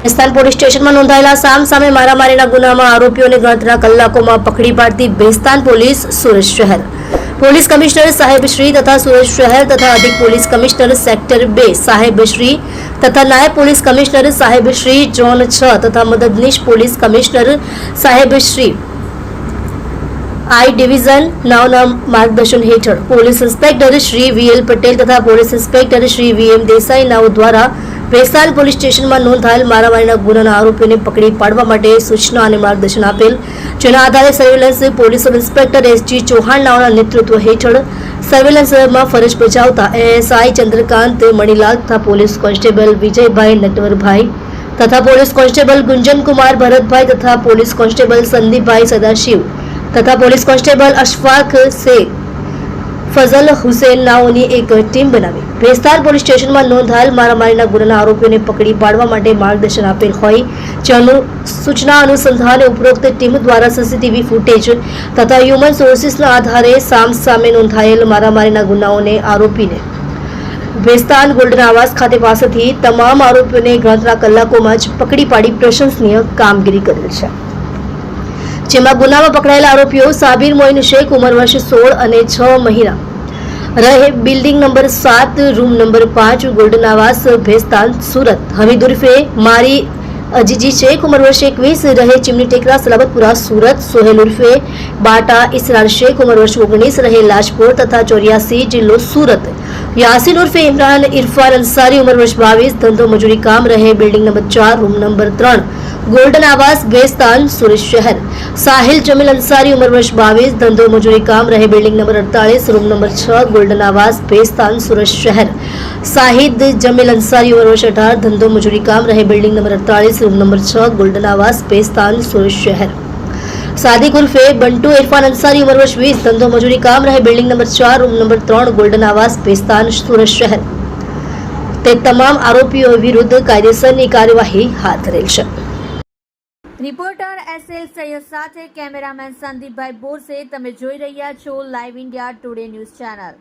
Bhestan police સ્ટેશનમાં નોંધાયેલા સામસામે મારામારીના ગુનામાં આરોપીઓને ગણતરીના કલાકોમાં પકડી પાડતી ભેસ્તાન પોલીસ સુરત શહેર પોલીસ કમિશનર સાહેબ શ્રી તથા સુરત શહેર તથા અધિક પોલીસ કમિશનર સેક્ટર 2 સાહેબ શ્રી તથા નાયબ પોલીસ કમિશનર સાહેબ શ્રી ઝોન 6 તથા મદદનીશ પોલીસ કમિશનર સાહેબ શ્રી आई डिवीजन नावना मार्गदर्शन हेठळ police inspector Shri VL Patel तथा police inspector Shri VM Desai नाव द्वारा ભેસ્તાન પોલીસ સ્ટેશનમાં નોંધાયેલ મારામારીના ગુનાના આરોપીઓને પકડી પાડવા માટે સૂચના અને માર્ગદર્શન આપેલ, જેના આધારે surveillance police sub inspector SG Chauhan નાવના નેતૃત્વ હેઠળ સર્વેલન્સમાં ફરજ બજાવતા એએસઆઈ ચંદ્રકાંત મણીલાલ તથા પોલીસ કોન્સ્ટેબલ વિજયભાઈ નટવરભાઈ તથા પોલીસ કોન્સ્ટેબલ ગુંજનકુમાર ભરતભાઈ તથા પોલીસ કોન્સ્ટેબલ સંદીપભાઈ સદાશિવ તથા પોલીસ કોન્સ્ટેબલ અશફાક શેખ ફઝલ હુસેન નાઓની એક ટીમ બનાવી ભેસ્તાન પોલીસ સ્ટેશનમાં નોંધાયેલ મારામારીના ગુનાના આરોપીઓને પકડી પાડવા માટે માર્ગદર્શન આપેલ હોય, જેનું સૂચના અનુસંધાને ઉપરોક્ત ટીમ દ્વારા સીસીટીવી ફૂટેજ તથા હ્યુમન સોર્સિસના આધારે સામસામે નોંધાયેલ મારામારીના ગુનાઓને આરોપીને ભેસ્તાન ગોલ્ડન આવાસ ખાતે પાસેથી તમામ આરોપીઓને ગણતરીના કલાકોમાં જ પકડી પાડી પ્રશંસનીય કામગીરી કરેલ છે, જેમાં ગુનામાં પકડાયેલા આરોપીઓ સાબિર મોઇન શેખ ઉંમર વર્ષ 16 અને 6 મહિના રહે building number 7 room number 5 golden આવાસ ભેસ્તાન સુરત, હમીદ ઉર્ફે મારી અજીજી શેખ ઉંમર વર્ષ 21 રહે ચીમની ટેકરા સલાબતપુરા સુરત, સોહેલ ઉર્ફે બાટા ઇસરાર શેખ ઉંમર વર્ષ 19 રહે લાજપોર તથા 84 જિલ્લો સુરત, યાસીન ઉર્ફે ઇમરાન ઇરફાન અંસારી ઉંમર વર્ષ 22 ધંધો મજૂરી કામ રહે building number 4 room number 3 golden આવાસ ભેસ્તાન સુરત શહેર, સાહિલ જમીલ અંસારી ઉંમર વર્ષ 22 ધંધો મજૂરી કામ રહે building number 48 room number 6 golden આવાસ ભેસ્તાન સુરત શહેર, સાહિદ જમીલ અંસારી ઉંમર વર્ષ 18 ધંધો મજૂરી કામ રહે building number 48 room number 6 golden આવાસ ભેસ્તાન સુરત શહેર, સાદિક ઉર્ફે બંટુ ઇરફાન અંસારી ઉંમર વર્ષ 20 ધંધો મજૂરી કામ રહે building number 4 room number 3 golden આવાસ ભેસ્તાન સુરત શહેર, તે તમામ આરોપીઓ વિરુદ્ધ કાયદેસરની કાર્યવાહી હાથ ધરેલ છે. રિપોર્ટર એસએલ સૈયદ સાથે કેમેરામેન સંદીપભાઈ બોરસે. તમે જોઈ રહ્યા છો live India today news channel.